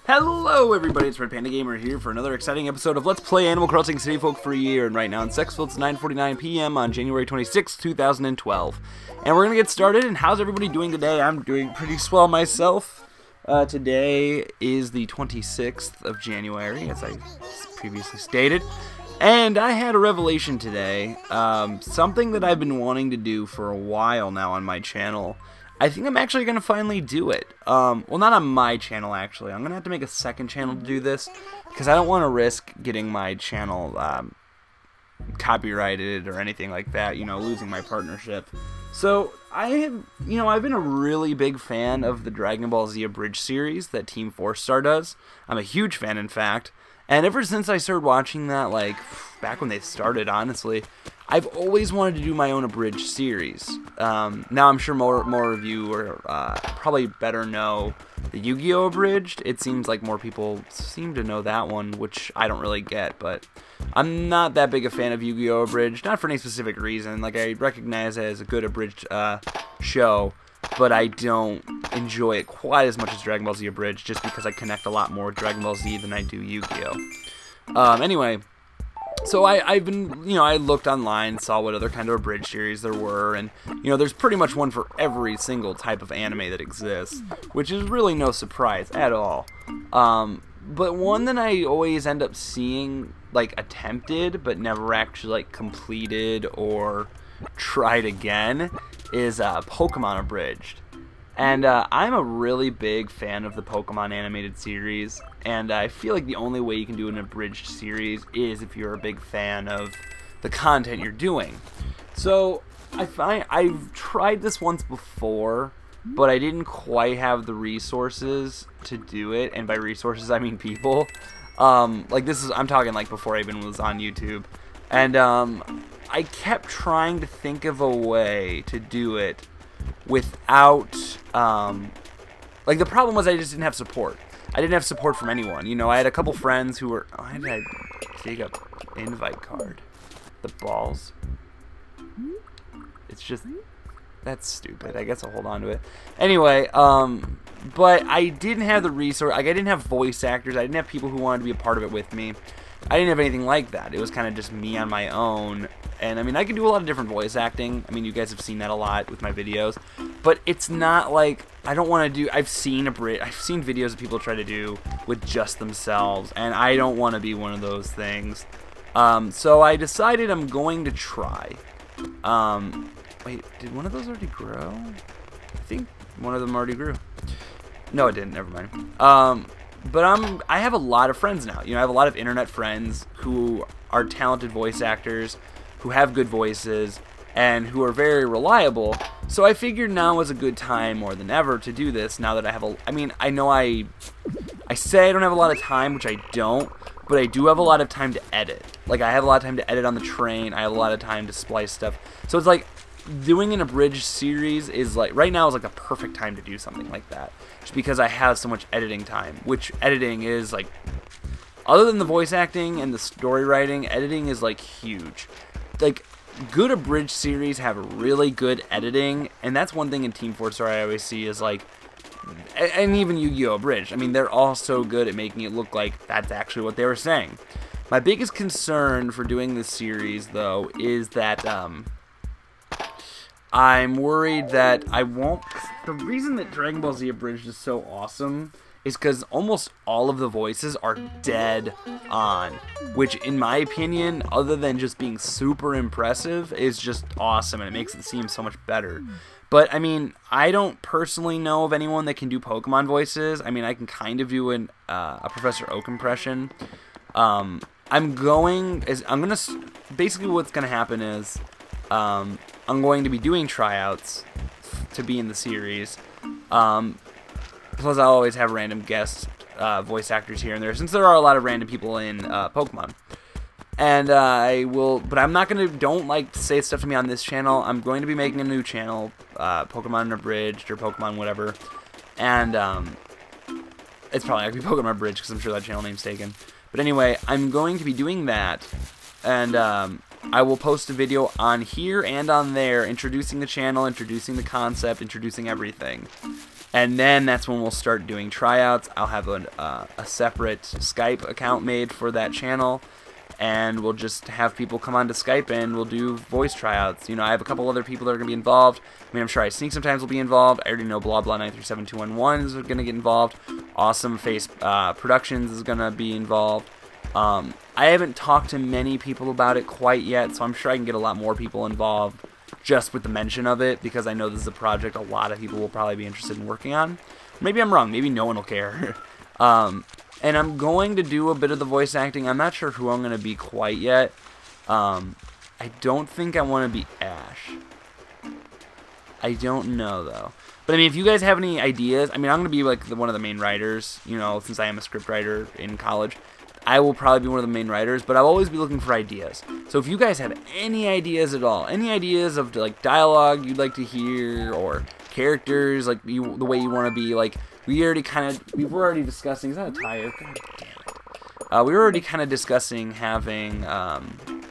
Hello everybody, it's Red Panda Gamer here for another exciting episode of Let's Play Animal Crossing City Folk for a year. And right now in Sexville it's 9:49 p.m. on January 26, 2012. And we're going to get started, and how's everybody doing today? I'm doing pretty swell myself. Today is the 26th of January, as I previously stated. And I had a revelation today, something that I've been wanting to do for a while now on my channel. I think I'm actually going to finally do it. Well, not on my channel, actually. I'm going to have to make a second channel to do this, because I don't want to risk getting my channel copyrighted or anything like that, you know, losing my partnership. So, I've been a really big fan of the Dragon Ball Z Abridged series that Team 4-Star does. I'm a huge fan, in fact. And ever since I started watching that, like, back when they started, honestly, I've always wanted to do my own Abridged series. Now I'm sure more of you are probably better know the Yu-Gi-Oh! Abridged. It seems like more people seem to know that one, which I don't really get, but I'm not that big a fan of Yu-Gi-Oh! Abridged, not for any specific reason. Like, I recognize it as a good Abridged show, but I don't enjoy it quite as much as Dragon Ball Z Abridged, just because I connect a lot more with Dragon Ball Z than I do Yu-Gi-Oh! Anyway, so I've been, I looked online, saw what other kind of Abridged series there were, and, there's pretty much one for every single type of anime that exists, which is really no surprise at all. But one that I always end up seeing, like, attempted, but never actually, like, completed or tried again, is Pokemon Abridged. And I'm a really big fan of the Pokemon animated series, and I feel like the only way you can do an Abridged series is if you're a big fan of the content you're doing. So I've tried this once before, but I didn't quite have the resources to do it, and by resources I mean people. I'm talking like before I even was on YouTube, and I kept trying to think of a way to do it without, like, the problem was I just didn't have support. I didn't have support from anyone. I had a couple friends who were, I had to dig up invite card. The balls. It's just, that's stupid. I guess I'll hold on to it. Anyway, but I didn't have the resource, like, I didn't have voice actors, I didn't have people who wanted to be a part of it with me. I didn't have anything like that. It was kind of just me on my own. And, I mean, I can do a lot of different voice acting. I mean, you guys have seen that a lot with my videos. But it's not like, I don't want to do, I've seen videos of people try to do with just themselves. And I don't want to be one of those things. So I decided I'm going to try. Wait, did one of those already grow? I think one of them already grew. No, it didn't. Never mind. But I have a lot of friends now. I have a lot of internet friends who are talented voice actors, who have good voices, and who are very reliable. So I figured now is a good time more than ever to do this, now that I have I know I say I don't have a lot of time, which I don't, but I do have a lot of time to edit. Like, I have a lot of time to edit on the train, I have a lot of time to splice stuff. So it's like, doing an Abridged series is like, right now is like the perfect time to do something like that. Just because I have so much editing time, which editing is like, other than the voice acting and the story writing, editing is like huge. Like, good Abridged series have really good editing, and that's one thing in Team 4-Star I always see is like, and even Yu-Gi-Oh! Abridged, I mean, they're all so good at making it look like that's actually what they were saying. My biggest concern for doing this series, though, is that, I'm worried that I won't. The reason that Dragon Ball Z Abridged is so awesome is because almost all of the voices are dead on, which, in my opinion, other than just being super impressive, is just awesome, and it makes it seem so much better. But, I mean, I don't personally know of anyone that can do Pokemon voices. I mean, I can kind of do a Professor Oak impression. Basically what's going to happen is, I'm going to be doing tryouts to be in the series. Plus, I'll always have random guest voice actors here and there, since there are a lot of random people in Pokemon. And but I'm not going to, don't like say stuff to me on this channel. I'm going to be making a new channel, Pokemon Abridged or Pokemon whatever. And it's probably not going to be Pokemon Abridged, because I'm sure that channel name's taken. But anyway, I'm going to be doing that. And I will post a video on here and on there, introducing the channel, introducing the concept, introducing everything. And then that's when we'll start doing tryouts. I'll have a separate Skype account made for that channel, and we'll just have people come on to Skype and we'll do voice tryouts. You know, I have a couple other people that are going to be involved. I mean, I'm sure I Sneak sometimes will be involved. I already know Blah Blah 937211 is going to get involved. Awesome Face Productions is going to be involved. I haven't talked to many people about it quite yet, so I'm sure I can get a lot more people involved just with the mention of it, because I know this is a project a lot of people will probably be interested in working on. Maybe I'm wrong. Maybe no one will care. And I'm going to do a bit of the voice acting. I'm not sure who I'm going to be quite yet. I don't think I want to be Ash. I don't know, though. But, I mean, if you guys have any ideas, I mean, I'm going to be, like, one of the main writers, you know, since I am a script writer in college. I will probably be one of the main writers, but I'll always be looking for ideas. So if you guys have any ideas at all, any ideas of, like, dialogue you'd like to hear, or characters, like, the way you want to be, like, we were already discussing, is that a tire? God damn it. We were already kind of discussing having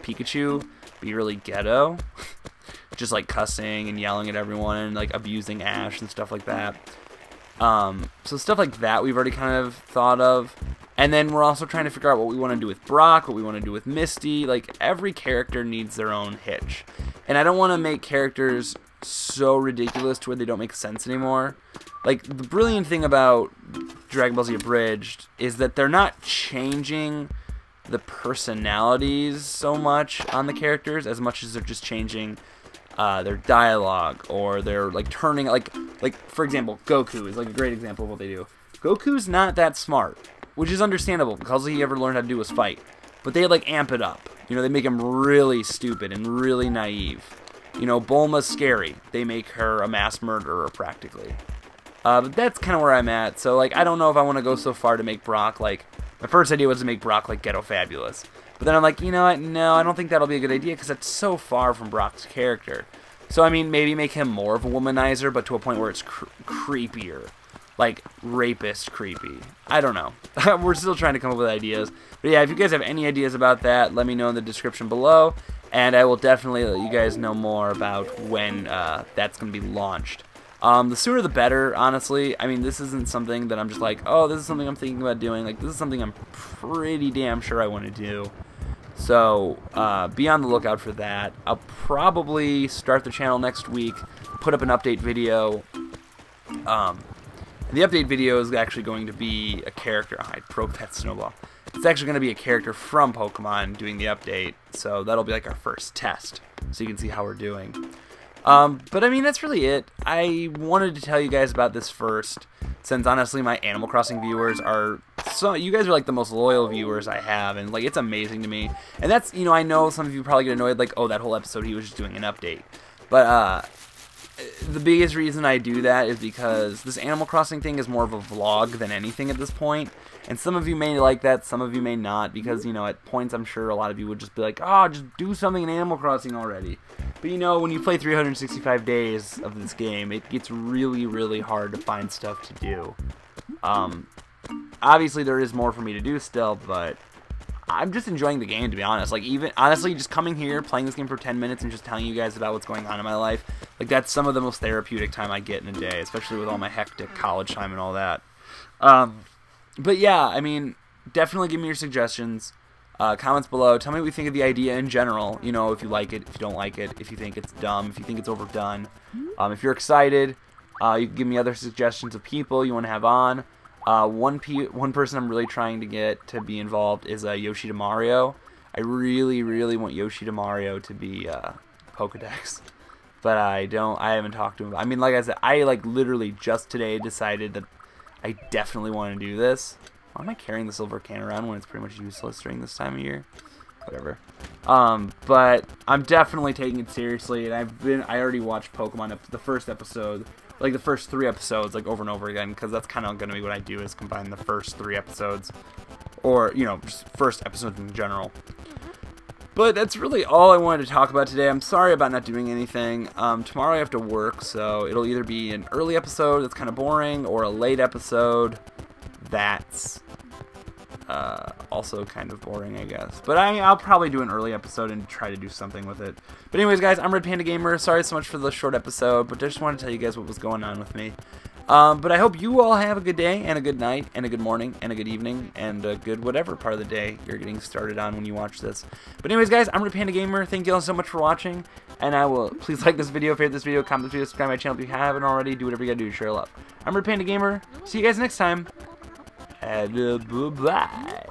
Pikachu be really ghetto. Just, like, cussing and yelling at everyone and, like, abusing Ash and stuff like that. So stuff like that we've already kind of thought of. And then we're also trying to figure out what we want to do with Brock, what we want to do with Misty. Like, every character needs their own hitch. And I don't want to make characters so ridiculous to where they don't make sense anymore. Like, the brilliant thing about Dragon Ball Z Abridged is that they're not changing the personalities so much on the characters as much as they're just changing their dialogue, or they're, like, turning, like for example, Goku is, like, a great example of what they do. Goku's not that smart, which is understandable, because all he ever learned how to do was fight. But they, like, amp it up. You know, they make him really stupid and really naive. You know, Bulma's scary. They make her a mass murderer, practically. But that's kind of where I'm at. So, like, I don't know if I want to go so far to make Brock, like... My first idea was to make Brock, like, Ghetto Fabulous. But then I'm like, you know what? No, I don't think that'll be a good idea, because that's so far from Brock's character. So, I mean, maybe make him more of a womanizer, but to a point where it's creepier. Like, rapist creepy. I don't know. We're still trying to come up with ideas. But yeah, if you guys have any ideas about that, let me know in the description below. And I will definitely let you guys know more about when that's going to be launched. The sooner the better, honestly. I mean, this isn't something that I'm just like, oh, this is something I'm thinking about doing. Like, this is something I'm pretty damn sure I want to do. So, be on the lookout for that. I'll probably start the channel next week, put up an update video. The update video is actually going to be a character. Oh, I broke that snowball. It's actually going to be a character from Pokemon doing the update. So that'll be like our first test, so you can see how we're doing. But I mean, that's really it. I wanted to tell you guys about this first, since honestly my Animal Crossing viewers are... So you guys are like the most loyal viewers I have, and like it's amazing to me. And that's, you know, I know some of you probably get annoyed, like, oh, that whole episode he was just doing an update. But, the biggest reason I do that is because this Animal Crossing thing is more of a vlog than anything at this point. And some of you may like that, some of you may not, because, you know, at points I'm sure a lot of you would just be like, oh, just do something in Animal Crossing already. But, you know, when you play 365 days of this game, it gets really, really hard to find stuff to do. Obviously there is more for me to do still, but I'm just enjoying the game, to be honest. Like, even, honestly, just coming here, playing this game for 10 minutes and just telling you guys about what's going on in my life, like, that's some of the most therapeutic time I get in a day, especially with all my hectic college time and all that. But yeah, I mean, definitely give me your suggestions, comments below. Tell me what you think of the idea in general, you know, if you like it, if you don't like it, if you think it's dumb, if you think it's overdone. If you're excited, you can give me other suggestions of people you want to have on. One person I'm really trying to get to be involved is Yoshi to Mario. I really, really want Yoshi to Mario to be Pokedex, but I haven't talked to him. I mean, like I said, I like literally just today decided that I definitely want to do this. Why am I carrying the silver can around when it's pretty much useless during this time of year? Whatever. But I'm definitely taking it seriously, and I already watched Pokemon the first episode. Like, the first 3 episodes, like, over and over again, because that's kind of going to be what I do, is combine the first 3 episodes, or, you know, just first episodes in general. But that's really all I wanted to talk about today. I'm sorry about not doing anything. Tomorrow I have to work, so it'll either be an early episode that's kind of boring, or a late episode that's also kind of boring, I guess. But I'll probably do an early episode and try to do something with it. But anyways, guys, I'm Red Panda Gamer. Sorry so much for the short episode, but I just wanted to tell you guys what was going on with me. But I hope you all have a good day, and a good night, and a good morning, and a good evening, and a good whatever part of the day you're getting started on when you watch this. But anyways, guys, I'm Panda Gamer. Thank you all so much for watching, and I will please like this video, favorite this video, comment this video, subscribe to my channel if you haven't already. Do whatever you gotta do to share love. I'm Panda Gamer. See you guys next time, and bye-bye.